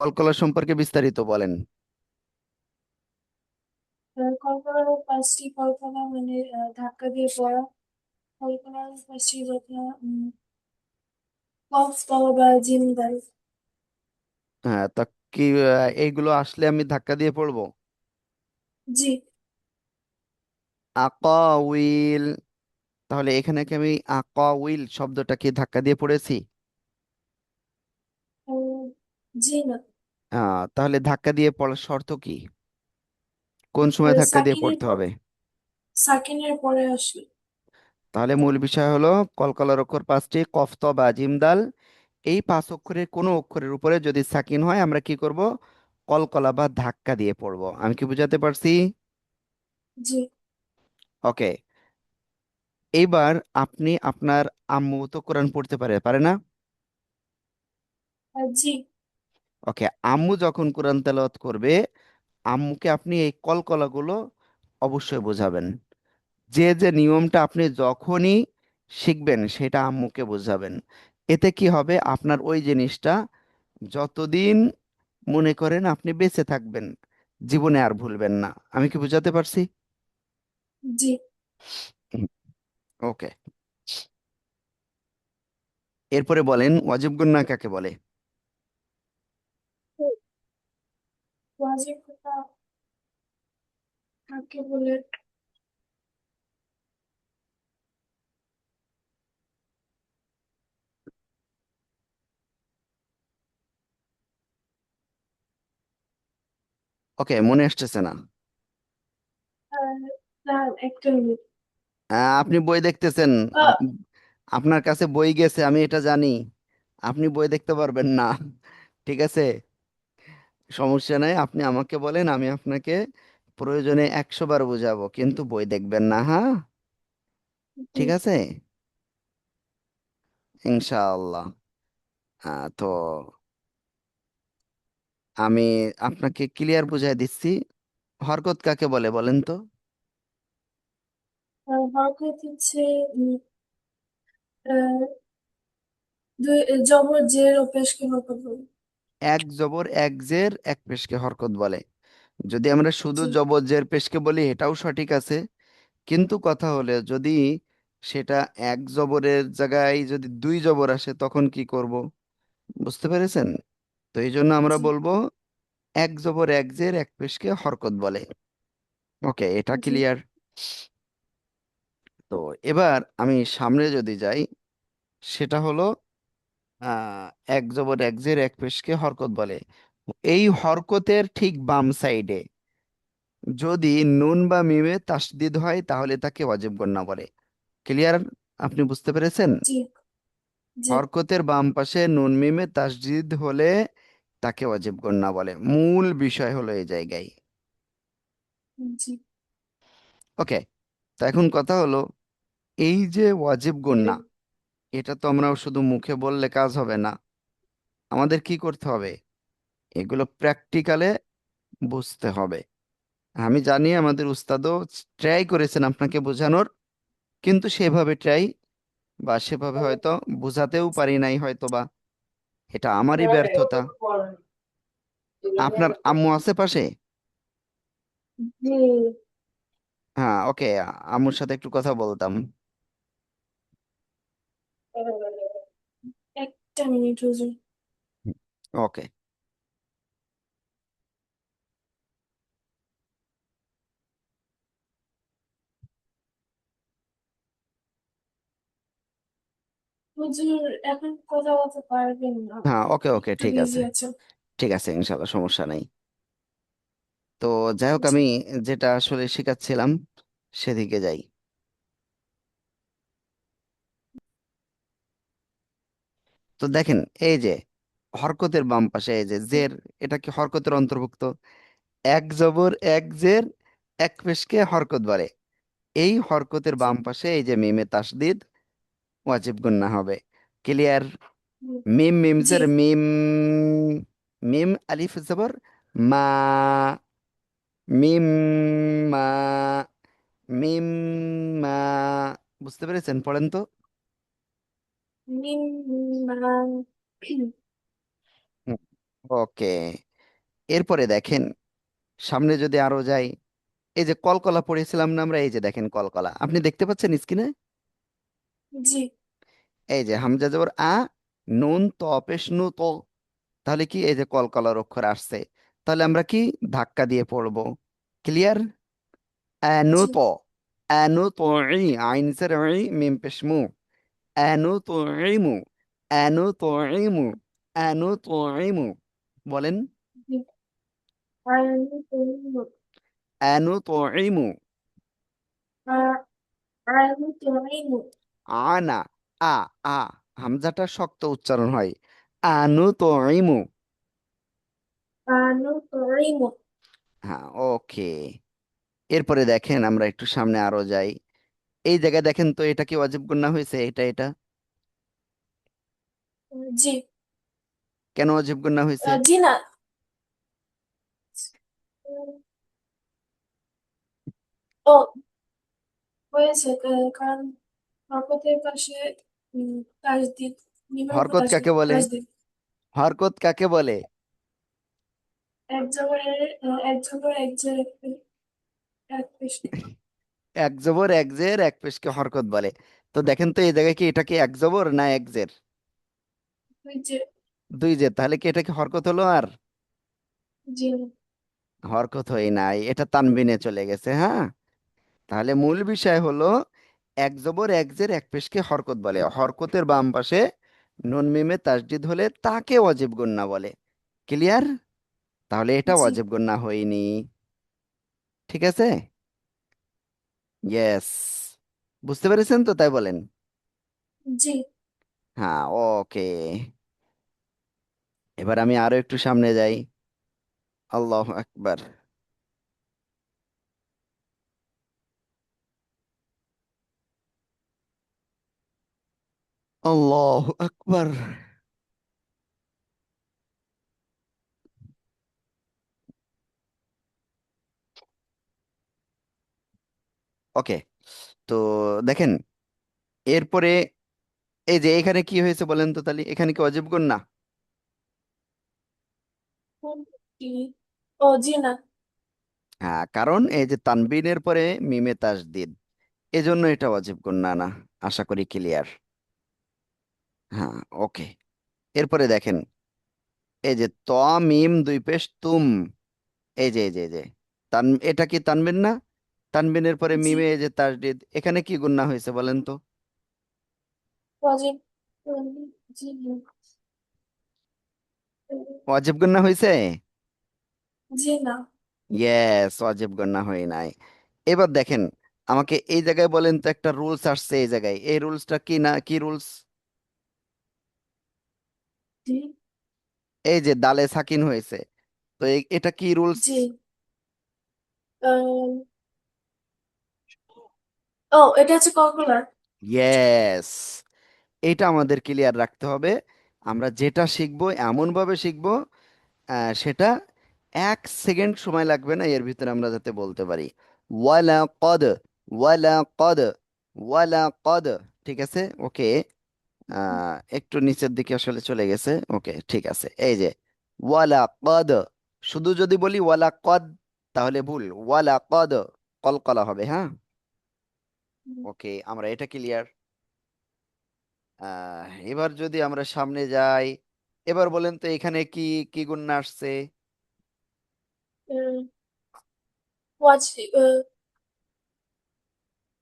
কলকলা সম্পর্কে বিস্তারিত বলেন। কল্পনার পাঁচটি কল্পনা মানে ধাক্কা দিয়ে পড়া। কল্পনার পাঁচটি কথা কক্স বাবা বা জিন্দাল। হ্যাঁ, তা কি এইগুলো আসলে আমি ধাক্কা দিয়ে পড়বো? জি। আকাউইল। তাহলে এখানে কি আমি আকাউইল শব্দটা কি ধাক্কা দিয়ে পড়েছি? উম, জি না। তাহলে ধাক্কা দিয়ে পড়ার শর্ত কি? কোন সময় ধাক্কা দিয়ে সাকিনের পড়তে পর হবে? সাকিনের পরে আসলে। তাহলে মূল বিষয় হলো কলকলার অক্ষর পাঁচটি, কফ ত বা জিম দাল। এই পাঁচ অক্ষরের কোনো অক্ষরের উপরে যদি সাকিন হয় আমরা কি করব? কলকলা বা ধাক্কা দিয়ে পড়বো। আমি কি বুঝাতে পারছি? জি। ওকে। এইবার আপনি আপনার আম্মু তো কোরআন পড়তে পারে পারে না? জি। ওকে, আম্মু যখন কোরআন তেলাওয়াত করবে আম্মুকে আপনি এই কলকলাগুলো অবশ্যই বোঝাবেন। যে যে নিয়মটা আপনি যখনই শিখবেন সেটা আম্মুকে বোঝাবেন। এতে কি হবে, আপনার ওই জিনিসটা যতদিন মনে করেন আপনি বেঁচে থাকবেন জীবনে আর ভুলবেন না। আমি কি বুঝাতে পারছি? জি। ওকে। এরপরে বলেন ওয়াজিব গুন্না কাকে বলে? ওয়াজিব কথা কাকে বলে? ওকে, মনে আসতেছে না। আহ, না, একটা মিনিট। আপনি বই দেখতেছেন। আহ, আপনার কাছে বই গেছে আমি এটা জানি। আপনি বই দেখতে পারবেন না। ঠিক আছে, সমস্যা নাই, আপনি আমাকে বলেন, আমি আপনাকে প্রয়োজনে 100 বার বুঝাবো, কিন্তু বই দেখবেন না, হ্যাঁ? জি। ঠিক আছে, ইনশাআল্লাহ। তো আমি আপনাকে ক্লিয়ার বুঝাই দিচ্ছি। হরকত কাকে বলে বলেন তো? হরকত হচ্ছে আহ, দুই জবর জের ও পেশকে হরকত বলে। এক জবর এক জের এক পেশকে হরকত বলে। যদি আমরা শুধু জি। জবর জের পেশকে বলি এটাও সঠিক আছে, কিন্তু কথা হলে যদি সেটা এক জবরের জায়গায় যদি দুই জবর আসে তখন কি করব? বুঝতে পেরেছেন? তো এই জন্য আমরা জি। বলবো এক জবর এক জের এক পেশকে হরকত বলে। ওকে, এটা জি। ক্লিয়ার। তো এবার আমি সামনে যদি যাই, সেটা হলো আহ এক জবর এক জের এক পেশকে হরকত বলে। এই হরকতের ঠিক বাম সাইডে যদি নুন বা মিমে তাসদিদ হয় তাহলে তাকে ওয়াজিব গণ্য বলে। ক্লিয়ার? আপনি বুঝতে পেরেছেন? জি। জি। হরকতের বাম পাশে নুন মিমে তাসদিদ হলে তাকে ওয়াজিব গণ্য বলে। মূল বিষয় হলো এই জায়গায়। জি। ওকে, তো এখন কথা হলো এই যে ওয়াজিব গণ্য, এটা তো আমরা শুধু মুখে বললে কাজ হবে না, আমাদের কি করতে হবে? এগুলো প্র্যাকটিক্যালে বুঝতে হবে। আমি জানি আমাদের উস্তাদও ট্রাই করেছেন আপনাকে বোঝানোর, কিন্তু সেভাবে ট্রাই বা সেভাবে হয়তো বোঝাতেও পারি নাই হয়তো, বা এটা আমারই ব্যর্থতা। আপনার আম্মু আছে পাশে? জি। হ্যাঁ, ওকে, আম্মুর সাথে একটু কথা বলতাম। একটা মিনিট হুজুর। ওকে। হুজুর এখন কথা বলতে পারবেন না, হ্যাঁ, ওকে ওকে, একটু ঠিক বিজি আছে। আছে। ঠিক আছে, ইনশাল্লাহ, সমস্যা নাই। তো যাই হোক, জি। আমি যেটা আসলে শেখাচ্ছিলাম সেদিকে যাই। তো দেখেন, এই যে হরকতের বাম পাশে এই যে জের, এটা কি হরকতের অন্তর্ভুক্ত? এক জবর এক জের এক পেশকে হরকত বলে। এই হরকতের জি। বাম পাশে এই যে মিমে তাসদিদ ওয়াজিব গুন্না হবে। ক্লিয়ার? হুম, মিম জি। মিমজের মিম, মিম আলিফ জবর মা, মিম মা, মিম মা। বুঝতে পেরেছেন? পড়েন তো। মিম মা। হুম, ওকে, এরপরে দেখেন সামনে যদি আরো যাই, এই যে কলকলা পড়েছিলাম না আমরা, এই যে দেখেন কলকলা আপনি দেখতে পাচ্ছেন স্ক্রিনে। জি। এই যে হামজা জবর আ, নুন ত পেশ নু তো, তাহলে কি এই যে কলকলার অক্ষর আসছে, তাহলে আমরা কি ধাক্কা দিয়ে পড়বো। ক্লিয়ার। আনু জি। তো, আনু তো, ই আইন সের ই মিম পেশ মু, আনু তো ইমু, আনু তো ইমু, আনু তো ইমু, বলেন। জি। আইনু তুমিমু। আনু তো ইমু, আইনু তুমিমু। আনা, আ, আ, হামজাটা শক্ত উচ্চারণ হয়। আনু তো ইমু। আনু তুমিমু। হ্যাঁ, ওকে। এরপরে দেখেন আমরা একটু সামনে আরো যাই, এই জায়গায় দেখেন তো এটা কি ওয়াজিব গুন্না হয়েছে, এটা? জি। কেন ওয়াজিব গুন্না হয়েছে? জি না। উম, ও হয়েছে কারণ হরকতের পাশে উম, তাসদিদ, মিমের উপর হরকত তাসদিদ কাকে বলে? তাসদিদ। হরকত কাকে বলে? এক জবর এক জের এক পেশ। এক জবর এক জের এক পেশকে হরকত বলে। তো দেখেন তো এই জায়গায় কি এটা কি এক জবর না এক জের? ওই যে। দুই জের, তাহলে কি এটা কি হরকত হলো আর? জি। হরকত হয় নাই, এটা তানবিনে চলে গেছে, হ্যাঁ। তাহলে মূল বিষয় হলো এক জবর এক জের এক পেশকে হরকত বলে, হরকতের বাম পাশে নুন মিমে তাসদিদ হলে তাকে ওয়াজিব গুন্না বলে। ক্লিয়ার। তাহলে এটা জি। ওয়াজিব গুন্না হয়নি। ঠিক আছে। ইয়েস, বুঝতে পেরেছেন তো, তাই বলেন। জি। হ্যাঁ, ওকে। এবার আমি আরো একটু সামনে যাই। আল্লাহ আকবার, আল্লাহ আকবার। ওকে, তো দেখেন এরপরে এই যে এখানে কি হয়েছে বলেন তো, তাহলে এখানে কি অজীব গুণ না? কোনটি? ও জি না। হ্যাঁ, কারণ এই যে তানবিনের পরে মিমে তাসদিদ, এজন্য এটা অজীব গুণ না। না, আশা করি ক্লিয়ার। হ্যাঁ, ওকে। এরপরে দেখেন এই যে ত মিম দুই পেশ তুম, এই যে এটা কি তানবিন না? তানবিনের পরে জি। মিমে এই যে তাসদিদ, এখানে কি গুন্না হয়েছে বলেন তো? ওয়াজিব। জি না। ওয়াজিব গুন্না হয়েছে। জি না। ইয়েস, ওয়াজিব গুন্না হয় নাই। এবার দেখেন আমাকে এই জায়গায় বলেন তো, একটা রুলস আসছে এই জায়গায়, এই রুলসটা কি, না কি রুলস? জি। এই যে দালে সাকিন হয়েছে, তো এটা কি রুলস? জি। আম, ও এটা হচ্ছে কর্কুলার। ইয়েস, এটা আমাদের ক্লিয়ার রাখতে হবে। আমরা যেটা শিখবো এমন ভাবে শিখবো, সেটা 1 সেকেন্ড সময় লাগবে না, এর ভিতরে আমরা যাতে বলতে পারি ওয়ালা কদ, ওয়ালা কদ, ওয়ালা কদ। ঠিক আছে, ওকে। একটু নিচের দিকে আসলে চলে গেছে, ওকে ঠিক আছে। এই যে ওয়ালা কদ, শুধু যদি বলি ওয়ালা কদ তাহলে ভুল, ওয়ালা কদ কলকলা হবে, হ্যাঁ। ওকে, আমরা এটা ক্লিয়ার। এবার যদি আমরা সামনে যাই, এবার বলেন তো এখানে কি কি গুণ আসছে? ওয়াজিব।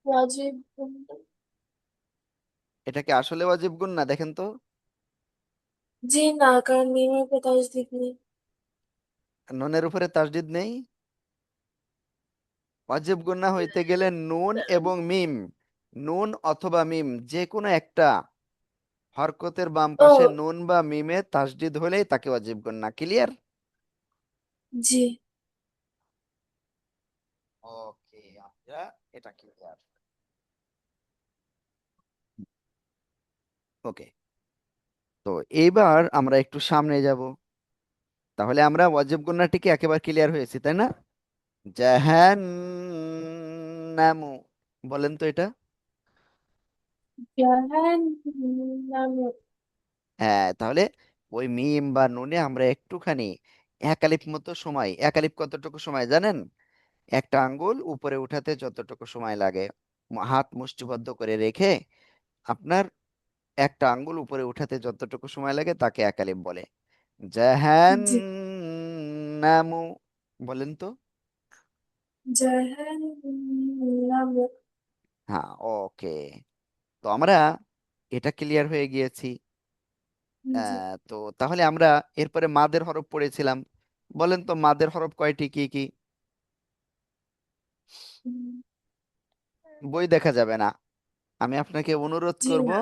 ওয়াজিব। এটা কি আসলে ওয়াজিব গুণ না, দেখেন তো। জি না, কারণ মিমের উপর তাসদিদ নেই। নুনের উপরে তাসদিদ নেই। ওয়াজিব গুন্না হইতে গেলে নুন এবং মিম, নুন অথবা মিম যে কোনো একটা হরকতের বাম ও পাশে নুন বা মিমে তাসদিদ হলেই তাকে ওয়াজিব গুন্না। ক্লিয়ার। জি। ওকে, আমরা এটা ক্লিয়ার। ওকে, তো এইবার আমরা একটু সামনে যাব, তাহলে আমরা ওয়াজিব গুন্নাটিকে একেবারে ক্লিয়ার হয়েছি, তাই না? জাহান্নামু, বলেন তো এটা। জাহান্নাম। হ্যাঁ, তাহলে ওই মিম বা নুনে আমরা একটুখানি একালিপ মতো সময়, একালিপ কতটুকু সময় জানেন? একটা আঙ্গুল উপরে উঠাতে যতটুকু সময় লাগে, হাত মুষ্টিবদ্ধ করে রেখে আপনার একটা আঙ্গুল উপরে উঠাতে যতটুকু সময় লাগে তাকে একালিপ বলে। জি। জাহান্নামু, বলেন তো। জাহান্নাম। হ্যাঁ, ওকে। তো আমরা এটা ক্লিয়ার হয়ে গিয়েছি। জি। তো তাহলে আমরা এরপরে মাদের হরফ পড়েছিলাম। বলেন তো মাদের হরফ কয়টি, কি কি? উম, বই দেখা যাবে না, আমি আপনাকে অনুরোধ জি করব, না,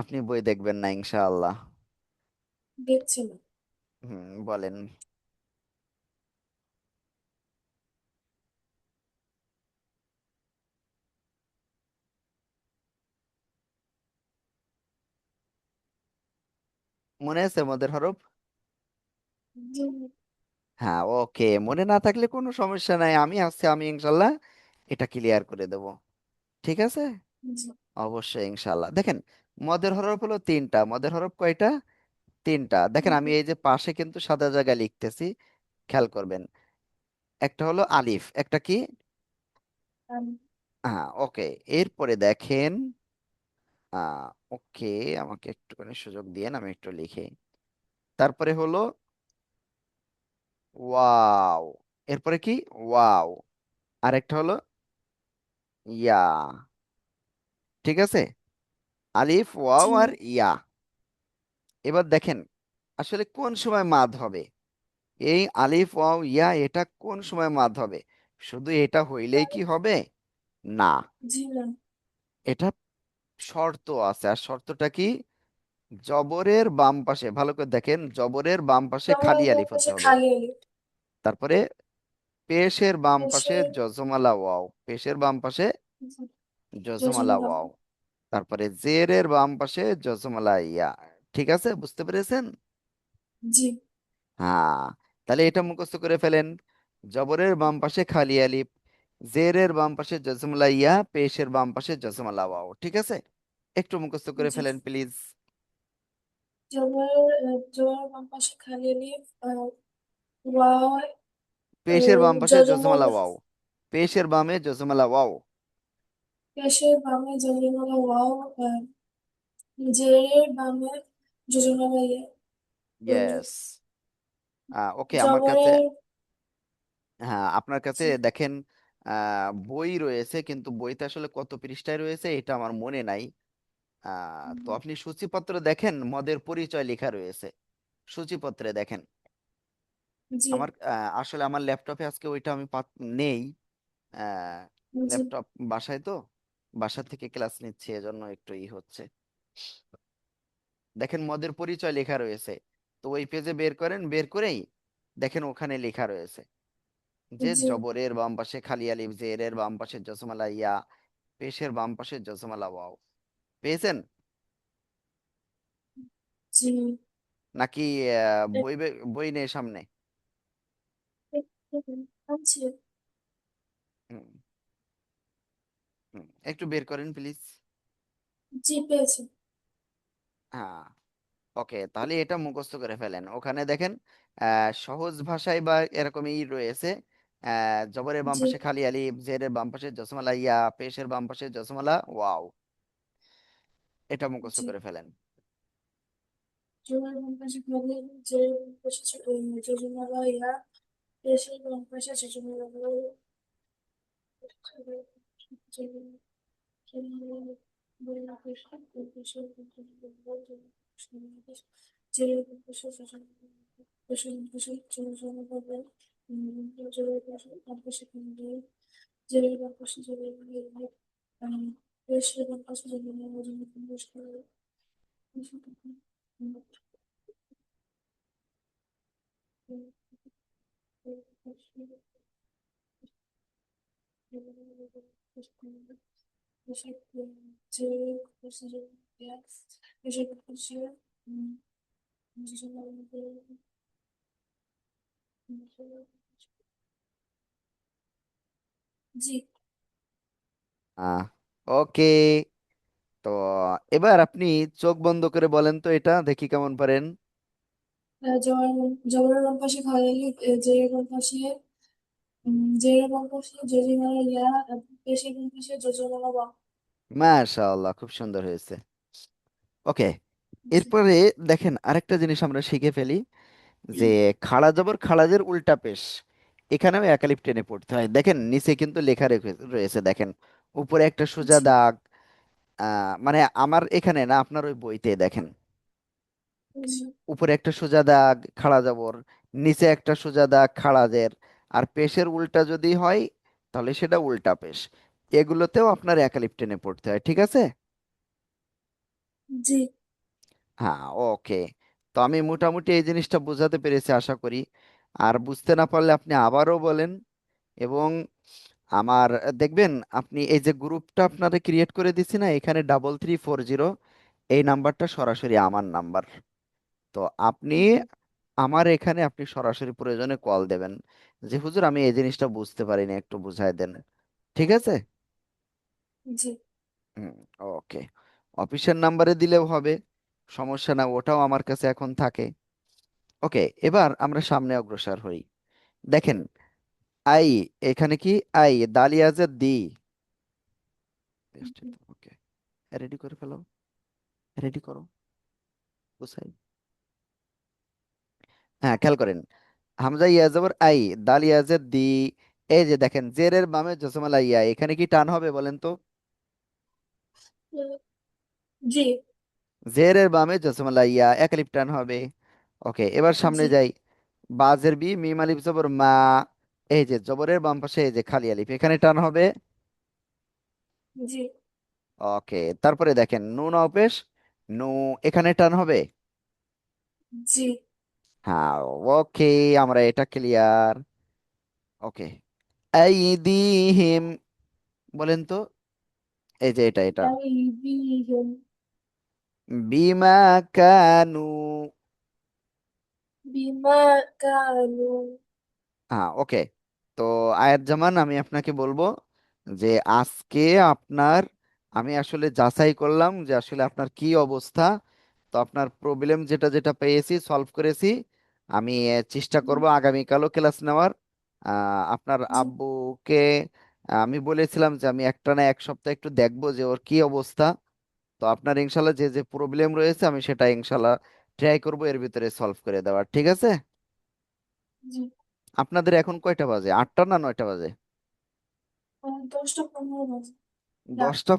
আপনি বই দেখবেন না ইনশাআল্লাহ। দেখছি না। বলেন। মনে আছে মদের হরফ? জি। হ্যাঁ, ওকে। মনে না থাকলে কোনো সমস্যা নাই, আমি আছি, আমি ইনশাল্লাহ এটা ক্লিয়ার করে দেব। ঠিক আছে। জি। অবশ্যই ইনশাল্লাহ। দেখেন, মদের হরফ হলো তিনটা। মদের হরফ কয়টা? তিনটা। দেখেন আমি জি। এই যে পাশে কিন্তু সাদা জায়গায় লিখতেছি, খেয়াল করবেন। একটা হলো আলিফ, একটা কি? আম, হ্যাঁ, ওকে। এরপরে দেখেন, ওকে, আমাকে একটুখানি সুযোগ দিয়েন, আমি একটু লিখি। তারপরে হলো ওয়াও। এরপরে কি? ওয়াও। আরেকটা হলো ইয়া। ঠিক আছে, আলিফ, ওয়াও জি। আর ইয়া। এবার দেখেন আসলে কোন সময় মাদ হবে। এই আলিফ, ওয়াও, ইয়া, এটা কোন সময় মাদ হবে? শুধু এটা হইলেই কি হবে? না, জি না। এটা শর্ত আছে। আর শর্তটা কি? জবরের বাম পাশে, ভালো করে দেখেন, জবরের বাম পাশে খালি জবরের আলিফ হতে পাশে হবে। খালি আলি। তারপরে পেশের বাম পাশে এসে জজমালা ওয়াও, পেশের বাম পাশে জজমালা যোজনা ওয়াও। তারপরে জেরের বাম পাশে জজমালা ইয়া। ঠিক আছে, বুঝতে পেরেছেন? জি। হ্যাঁ, তাহলে এটা মুখস্থ করে ফেলেন। জবরের বাম পাশে খালি আলিফ, জেরের বাম পাশে জজমুল্লাহ ইয়া, পেশের বাম পাশে জজমুল্লাহ ওয়াও। ঠিক আছে, একটু মুখস্থ করে জি। ফেলেন প্লিজ। জবরের বাম পাশে খালি আলি। ওয়াও। পেশের বাম পাশে যোজনা। জজমুল্লাহ ওয়াও, পেশের বামে জজমুল্লাহ ওয়াও। পেশের বামে যোজনা ওয়াও। জেরের বামে যোজনা ইয়ে। ইয়েস। ওকে, আমার কাছে, জবরের। হ্যাঁ আপনার কাছে জি। দেখেন বই রয়েছে, কিন্তু বইতে আসলে কত পৃষ্ঠায় রয়েছে এটা আমার মনে নাই। তো আপনি সূচিপত্র দেখেন, মদের পরিচয় লেখা রয়েছে সূচিপত্রে, দেখেন। জি। আমার আসলে আমার ল্যাপটপে আজকে ওইটা আমি নেই। জি। ল্যাপটপ বাসায় তো, বাসা থেকে ক্লাস নিচ্ছে, এজন্য একটু হচ্ছে। দেখেন মদের পরিচয় লেখা রয়েছে, তো ওই পেজে বের করেন, বের করেই দেখেন ওখানে লেখা রয়েছে যে জি। জবরের বাম পাশে খালি আলিফ, জেরের বাম পাশে জসমালা ইয়া, পেশের বাম পাশে জসমালা ওয়াও। পেয়েছেন জি। নাকি? বই নেই সামনে? আচ্ছা। হুম, একটু বের করেন প্লিজ। জি পেয়েছি। হ্যাঁ, ওকে, তাহলে এটা মুখস্থ করে ফেলেন। ওখানে দেখেন সহজ ভাষায় বা এরকমই রয়েছে। জবরের বাম জি। পাশে খালি আলিফ, জেরের বাম পাশে জসমালা ইয়া, পেশের বাম পাশে জসমালা ওয়াও। এটা মুখস্থ জি। করে ফেলেন। জবরের বাম পাশে খালি আলি, জেরের বাম পাশে যোজনা ইয়া। পেশের বাম পাশে যোজনা জি। আহ ওকে। তো এবার আপনি চোখ বন্ধ করে বলেন তো, এটা দেখি কেমন পারেন। জবরের বাম পাশে খালি আলিফ, জেরের বাম পাশে জেরের বাম পাশে যোজমালা ইয়া, পেশের বাম পাশে যোজমালা বা। মাশাআল্লাহ, খুব সুন্দর হয়েছে। ওকে, জি। এরপরে দেখেন আরেকটা জিনিস আমরা শিখে ফেলি, যে খাড়া জবর খাড়াজের উল্টা পেশ, এখানেও একালিপ টেনে পড়তে হয়। দেখেন নিচে কিন্তু লেখা রয়েছে, দেখেন উপরে একটা সোজা জি। দাগ, মানে আমার এখানে না, আপনার ওই বইতে দেখেন জি। উপরে একটা সোজা দাগ খাড়া জবর, নিচে একটা সোজা দাগ খাড়াজের, আর পেশের উল্টা যদি হয় তাহলে সেটা উল্টা পেশ। এগুলোতেও আপনার একালিপ টেনে পড়তে হয়, ঠিক আছে? জি। হ্যাঁ, ওকে। তো আমি মোটামুটি এই জিনিসটা বোঝাতে পেরেছি আশা করি। আর বুঝতে না পারলে আপনি আবারও বলেন। এবং আমার দেখবেন, আপনি এই যে গ্রুপটা আপনারা ক্রিয়েট করে দিচ্ছি না, এখানে 3340, এই নাম্বারটা সরাসরি আমার নাম্বার। তো আপনি জি। আমার এখানে আপনি সরাসরি প্রয়োজনে কল দেবেন, যে হুজুর আমি এই জিনিসটা বুঝতে পারিনি, একটু বুঝাই দেন। ঠিক আছে? জি। হুম, ওকে। অফিসের নাম্বারে দিলেও হবে, সমস্যা না, ওটাও আমার কাছে এখন থাকে। ওকে, এবার আমরা সামনে অগ্রসর হই। দেখেন আই, এখানে কি আই দালিয়াজে দি। ওকে, রেডি করে ফেলো, রেডি করো, গুছাই। হ্যাঁ, খেয়াল করেন, হামজা ইয়া জবর আই, দাল ইয়াজের দি। এই যে দেখেন জেরের বামে জসমালা ইয়া, এখানে কি টান হবে বলেন তো? জি। জেরের বামে জসমালা ইয়া, একালিপ টান হবে। ওকে, এবার সামনে জি। যাই। বাজের বি মিম আলিফ জবর মা, এই যে জবরের বাম পাশে এই যে খালি আলিফ, এখানে টান হবে। জি। ওকে, তারপরে দেখেন নুন অপেশ নু, এখানে টান হবে। জি। হ্যাঁ, ওকে, আমরা এটা ক্লিয়ার। ওকে, আইদিহিম, বলেন তো, এই যে এটা আইদিহিম বিমা কানু। বিমা কানু। হ্যাঁ, ওকে। তো আয়াত জামান আমি আপনাকে বলবো যে আজকে আপনার, আমি আসলে যাচাই করলাম যে আসলে আপনার কি অবস্থা। তো আপনার প্রবলেম যেটা যেটা পেয়েছি সলভ করেছি। আমি চেষ্টা করব আগামীকালও ক্লাস নেওয়ার। আপনার জি। আব্বুকে আমি বলেছিলাম যে আমি একটা না এক সপ্তাহ একটু দেখবো যে ওর কি অবস্থা। তো আপনার ইনশাল্লাহ যে যে প্রবলেম রয়েছে আমি সেটা ইনশাল্লাহ ট্রাই করবো এর ভিতরে সলভ করে দেওয়ার, ঠিক আছে? জি। আপনাদের এখন কয়টা বাজে, 8টা না 9টা বাজে? 10টা 15 বাজে রাত। 10টা,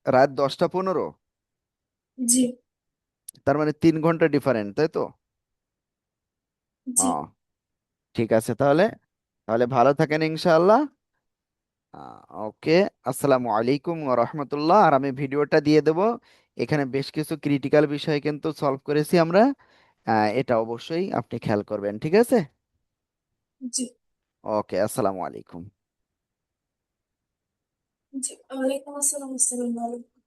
রাত 10টা 15। জি। তার মানে 3 ঘন্টা ডিফারেন্ট, তাই তো? ও, জি। ঠিক আছে তাহলে। তাহলে ভালো থাকেন ইনশাআল্লাহ। ওকে, আসসালামু আলাইকুম ওয়া রাহমাতুল্লাহ। আর আমি ভিডিওটা দিয়ে দেব, এখানে বেশ কিছু ক্রিটিক্যাল বিষয় কিন্তু সলভ করেছি আমরা। এটা অবশ্যই আপনি খেয়াল করবেন, ঠিক আছে? জি। ওকে, আসসালামু আলাইকুম। জি। ওয়ালাইকুম আসসালাম। আসসালামু আলাইকুম।